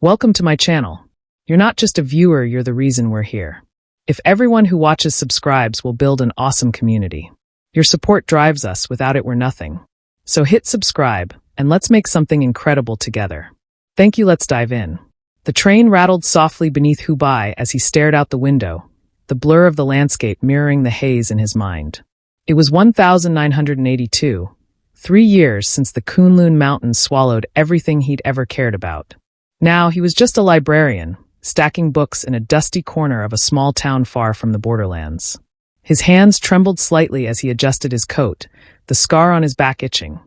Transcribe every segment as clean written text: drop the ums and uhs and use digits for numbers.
Welcome to my channel. You're not just a viewer, you're the reason we're here. If everyone who watches subscribes, we'll build an awesome community. Your support drives us, without it we're nothing. So hit subscribe, and let's make something incredible together. Thank you, let's dive in. The train rattled softly beneath Hubei as he stared out the window, the blur of the landscape mirroring the haze in his mind. It was 1982, 3 years since the Kunlun Mountains swallowed everything he'd ever cared about. Now he was just a librarian, stacking books in a dusty corner of a small town far from the borderlands. His hands trembled slightly as he adjusted his coat, the scar on his back itching,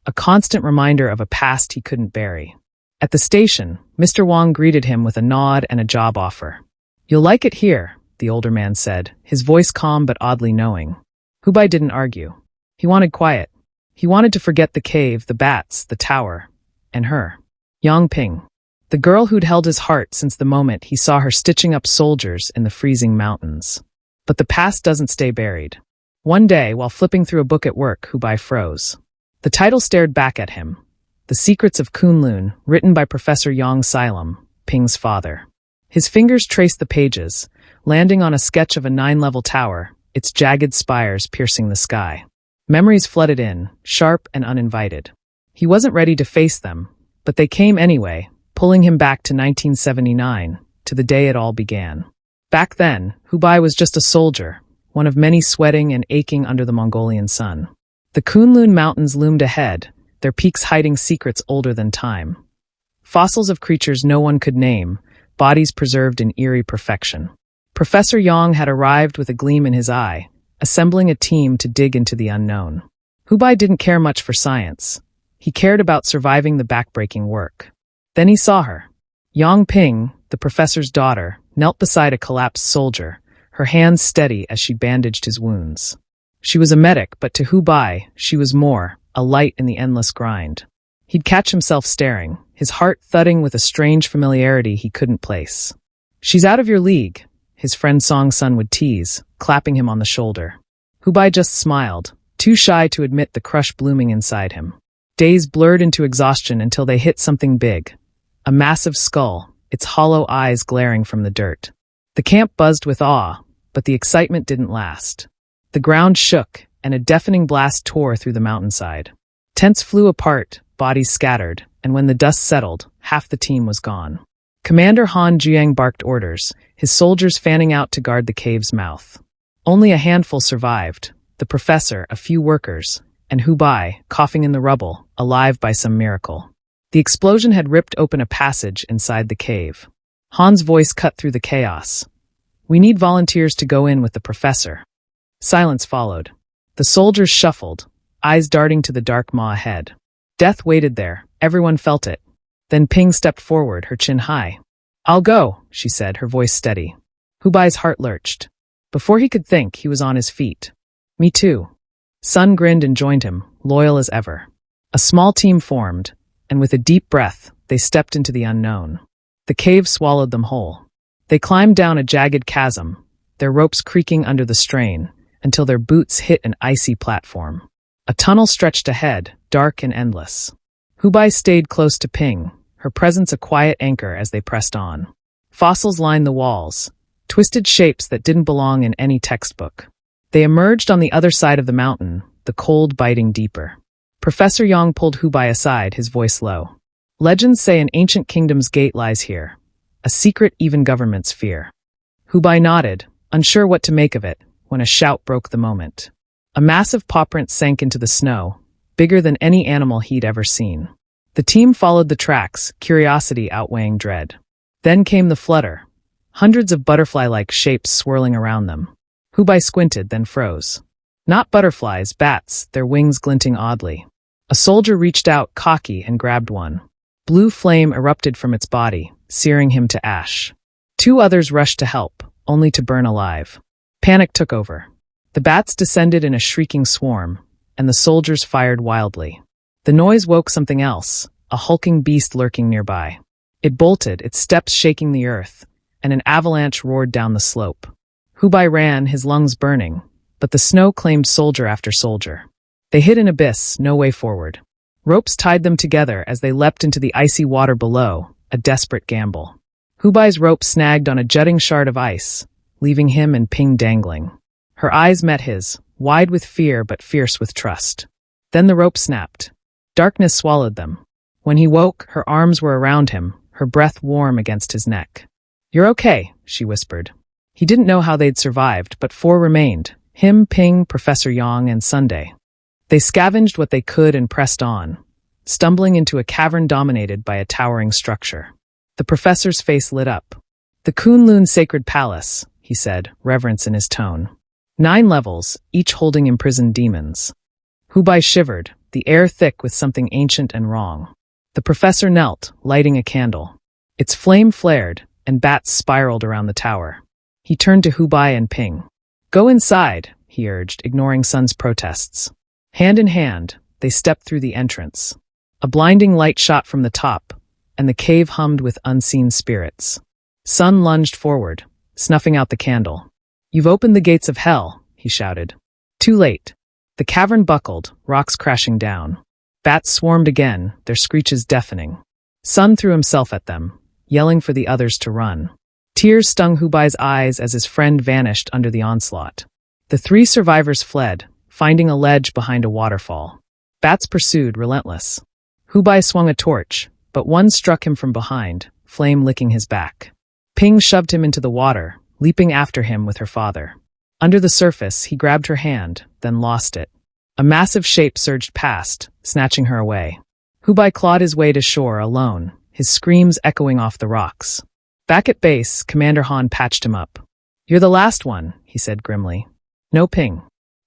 a constant reminder of a past he couldn't bury. At the station, Mr. Wang greeted him with a nod and a job offer. "You'll like it here," the older man said, his voice calm but oddly knowing. Hubei didn't argue. He wanted quiet. He wanted to forget the cave, the bats, the tower, and her. Yang Ping. The girl who'd held his heart since the moment he saw her stitching up soldiers in the freezing mountains. But the past doesn't stay buried. One day, while flipping through a book at work, Hubei froze. The title stared back at him. The Secrets of Kunlun, written by Professor Yang Silam, Ping's father. His fingers traced the pages, landing on a sketch of a 9-level tower, its jagged spires piercing the sky. Memories flooded in, sharp and uninvited. He wasn't ready to face them, but they came anyway, pulling him back to 1979, to the day it all began. Back then, Hubei was just a soldier, one of many sweating and aching under the Mongolian sun. The Kunlun Mountains loomed ahead, their peaks hiding secrets older than time. Fossils of creatures no one could name, bodies preserved in eerie perfection. Professor Yang had arrived with a gleam in his eye, assembling a team to dig into the unknown. Hubei didn't care much for science. He cared about surviving the backbreaking work. Then he saw her. Yang Ping, the professor's daughter, knelt beside a collapsed soldier, her hands steady as she bandaged his wounds. She was a medic, but to Hubei, she was more, a light in the endless grind. He'd catch himself staring, his heart thudding with a strange familiarity he couldn't place. "She's out of your league," his friend Song Sun would tease, clapping him on the shoulder. Hubei just smiled, too shy to admit the crush blooming inside him. Days blurred into exhaustion until they hit something big. A massive skull, its hollow eyes glaring from the dirt. The camp buzzed with awe, but the excitement didn't last. The ground shook, and a deafening blast tore through the mountainside. Tents flew apart, bodies scattered, and when the dust settled, half the team was gone. Commander Han Jiang barked orders, his soldiers fanning out to guard the cave's mouth. Only a handful survived, the professor, a few workers, and Hubei, coughing in the rubble, alive by some miracle. The explosion had ripped open a passage inside the cave. Han's voice cut through the chaos. "We need volunteers to go in with the professor." Silence followed. The soldiers shuffled, eyes darting to the dark maw ahead. Death waited there, everyone felt it. Then Ping stepped forward, her chin high. "I'll go," she said, her voice steady. Hubei's heart lurched. Before he could think, he was on his feet. "Me too." Sun grinned and joined him, loyal as ever. A small team formed, and with a deep breath, they stepped into the unknown. The cave swallowed them whole. They climbed down a jagged chasm, their ropes creaking under the strain, until their boots hit an icy platform. A tunnel stretched ahead, dark and endless. Hubei stayed close to Ping, her presence a quiet anchor as they pressed on. Fossils lined the walls, twisted shapes that didn't belong in any textbook. They emerged on the other side of the mountain, the cold biting deeper. Professor Yang pulled Hubei aside, his voice low. "Legends say an ancient kingdom's gate lies here, a secret even governments fear." Hubei nodded, unsure what to make of it, when a shout broke the moment. A massive paw print sank into the snow, bigger than any animal he'd ever seen. The team followed the tracks, curiosity outweighing dread. Then came the flutter, hundreds of butterfly-like shapes swirling around them. Hubei squinted, then froze. Not butterflies, bats, their wings glinting oddly. A soldier reached out, cocky, and grabbed one. Blue flame erupted from its body, searing him to ash. 2 others rushed to help, only to burn alive. Panic took over. The bats descended in a shrieking swarm, and the soldiers fired wildly. The noise woke something else, a hulking beast lurking nearby. It bolted, its steps shaking the earth, and an avalanche roared down the slope. Hubei ran, his lungs burning, but the snow claimed soldier after soldier. They hit an abyss, no way forward. Ropes tied them together as they leapt into the icy water below, a desperate gamble. Hubai's rope snagged on a jutting shard of ice, leaving him and Ping dangling. Her eyes met his, wide with fear but fierce with trust. Then the rope snapped. Darkness swallowed them. When he woke, her arms were around him, her breath warm against his neck. "You're okay," she whispered. He didn't know how they'd survived, but 4 remained: him, Ping, Professor Yang, and Sunday. They scavenged what they could and pressed on, stumbling into a cavern dominated by a towering structure. The professor's face lit up. "The Kunlun Sacred Palace," he said, reverence in his tone. 9 levels, each holding imprisoned demons. Hubai shivered, the air thick with something ancient and wrong. The professor knelt, lighting a candle. Its flame flared, and bats spiraled around the tower. He turned to Hubai and Ping. "Go inside," he urged, ignoring Sun's protests. Hand in hand, they stepped through the entrance. A blinding light shot from the top, and the cave hummed with unseen spirits. Sun lunged forward, snuffing out the candle. "You've opened the gates of hell," he shouted. Too late. The cavern buckled, rocks crashing down. Bats swarmed again, their screeches deafening. Sun threw himself at them, yelling for the others to run. Tears stung Hubai's eyes as his friend vanished under the onslaught. The 3 survivors fled, finding a ledge behind a waterfall. Bats pursued, relentless. Hubai swung a torch, but one struck him from behind, flame licking his back. Ping shoved him into the water, leaping after him with her father. Under the surface, he grabbed her hand, then lost it. A massive shape surged past, snatching her away. Hubai clawed his way to shore alone, his screams echoing off the rocks. Back at base, Commander Han patched him up. "You're the last one," he said grimly. "No Ping.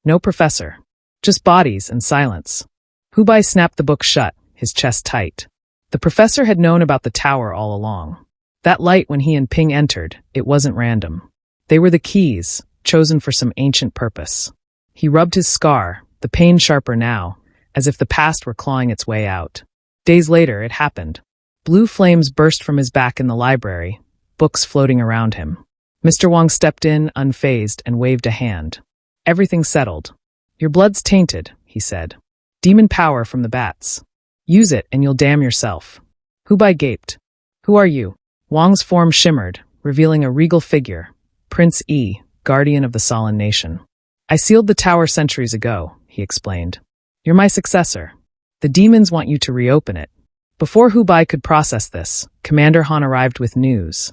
No professor. Just bodies and silence." Hubai snapped the book shut, his chest tight. The professor had known about the tower all along. That light when he and Ping entered, it wasn't random. They were the keys, chosen for some ancient purpose. He rubbed his scar, the pain sharper now, as if the past were clawing its way out. Days later, it happened. Blue flames burst from his back in the library, books floating around him. Mr. Wang stepped in, unfazed, and waved a hand. Everything settled. "Your blood's tainted," he said. "Demon power from the bats. Use it and you'll damn yourself." Hubai gaped. "Who are you?" Wang's form shimmered, revealing a regal figure, Prince Yi, guardian of the Solon nation. "I sealed the tower centuries ago," he explained. "You're my successor. The demons want you to reopen it." Before Hubai could process this, Commander Han arrived with news.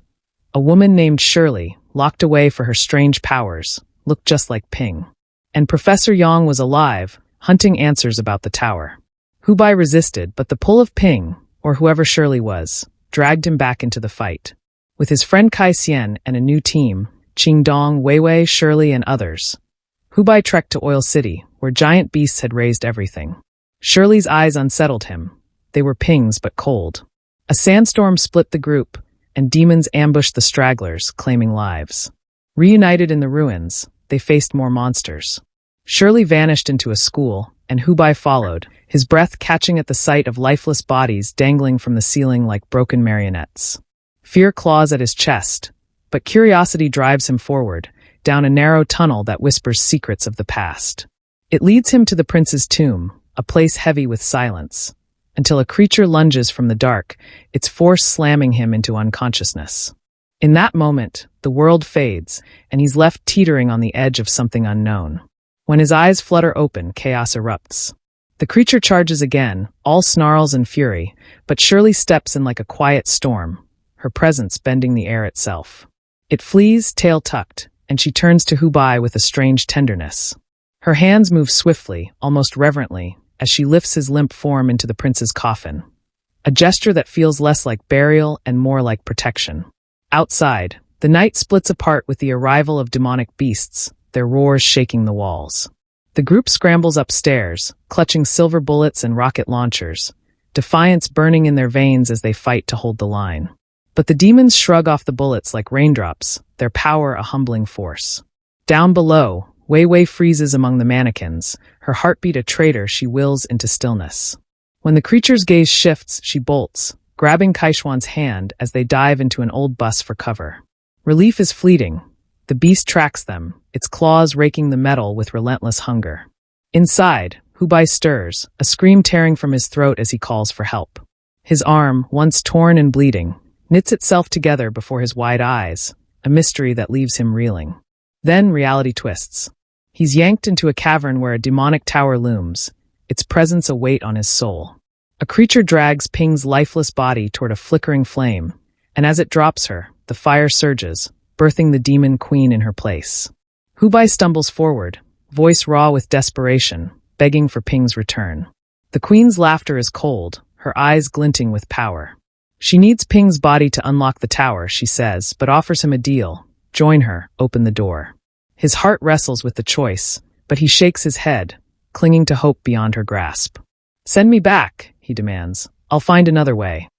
A woman named Shirley, locked away for her strange powers, looked just like Ping. And Professor Yang was alive, hunting answers about the tower. Hubai resisted, but the pull of Ping, or whoever Shirley was, dragged him back into the fight. With his friend Kai Xian and a new team, Qingdong, Weiwei, Shirley, and others, Hubai trekked to Oil City, where giant beasts had raised everything. Shirley's eyes unsettled him. They were Ping's but cold. A sandstorm split the group, and demons ambushed the stragglers, claiming lives. Reunited in the ruins, they faced more monsters. Shirley vanished into a school, and Hubai followed, his breath catching at the sight of lifeless bodies dangling from the ceiling like broken marionettes. Fear claws at his chest, but curiosity drives him forward, down a narrow tunnel that whispers secrets of the past. It leads him to the prince's tomb, a place heavy with silence, until a creature lunges from the dark, its force slamming him into unconsciousness. In that moment, the world fades, and he's left teetering on the edge of something unknown. When his eyes flutter open, chaos erupts. The creature charges again, all snarls and fury, but Shirley steps in like a quiet storm, her presence bending the air itself. It flees, tail tucked, and she turns to Hubai with a strange tenderness. Her hands move swiftly, almost reverently, as she lifts his limp form into the prince's coffin. A gesture that feels less like burial and more like protection. Outside, the night splits apart with the arrival of demonic beasts, their roars shaking the walls. The group scrambles upstairs, clutching silver bullets and rocket launchers, defiance burning in their veins as they fight to hold the line. But the demons shrug off the bullets like raindrops, their power a humbling force. Down below, Weiwei freezes among the mannequins, her heartbeat a traitor she wills into stillness. When the creature's gaze shifts, she bolts, grabbing Kaishuan's hand as they dive into an old bus for cover. Relief is fleeting. The beast tracks them, its claws raking the metal with relentless hunger. Inside, Hubai stirs, a scream tearing from his throat as he calls for help. His arm, once torn and bleeding, knits itself together before his wide eyes, a mystery that leaves him reeling. Then reality twists. He's yanked into a cavern where a demonic tower looms, its presence a weight on his soul. A creature drags Ping's lifeless body toward a flickering flame, and as it drops her, the fire surges, birthing the demon queen in her place. Hubei stumbles forward, voice raw with desperation, begging for Ping's return. The queen's laughter is cold, her eyes glinting with power. She needs Ping's body to unlock the tower, she says, but offers him a deal. Join her, open the door. His heart wrestles with the choice, but he shakes his head, clinging to hope beyond her grasp. Send me back, he demands. I'll find another way.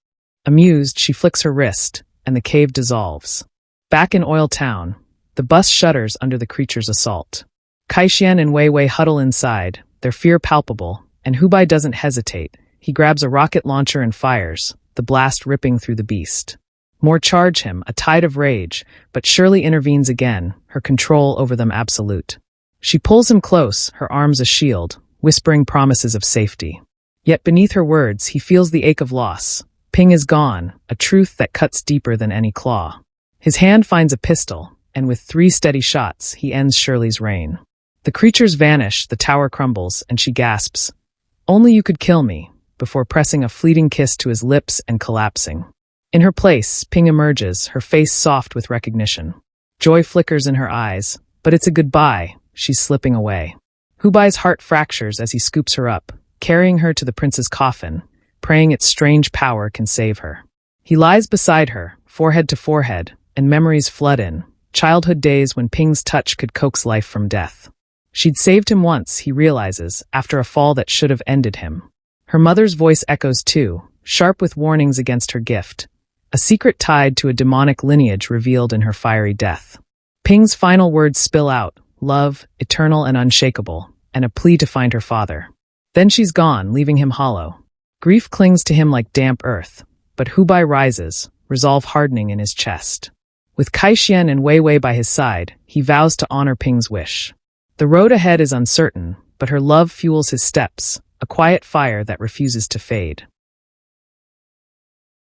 Amused, she flicks her wrist, and the cave dissolves. Back in Oil Town, the bus shudders under the creature's assault. Kaixuan and Wei Wei huddle inside, their fear palpable, and Hubei doesn't hesitate. He grabs a rocket launcher and fires, the blast ripping through the beast. More charge him, a tide of rage, but Shirley intervenes again, her control over them absolute. She pulls him close, her arms a shield, whispering promises of safety. Yet beneath her words, he feels the ache of loss. Ping is gone, a truth that cuts deeper than any claw. His hand finds a pistol, and with 3 steady shots, he ends Shirley's reign. The creatures vanish, the tower crumbles, and she gasps, "Only you could kill me," before pressing a fleeting kiss to his lips and collapsing. In her place, Ping emerges, her face soft with recognition. Joy flickers in her eyes, but it's a goodbye, she's slipping away. Hubei's heart fractures as he scoops her up, carrying her to the prince's coffin, praying its strange power can save her. He lies beside her, forehead to forehead, and memories flood in, childhood days when Ping's touch could coax life from death. She'd saved him once, he realizes, after a fall that should have ended him. Her mother's voice echoes too, sharp with warnings against her gift, a secret tied to a demonic lineage revealed in her fiery death. Ping's final words spill out, love, eternal and unshakable, and a plea to find her father. Then she's gone, leaving him hollow. Grief clings to him like damp earth, but Hubei rises, resolve hardening in his chest. With Kaixuan and Wei Wei by his side, he vows to honor Ping's wish. The road ahead is uncertain, but her love fuels his steps, a quiet fire that refuses to fade.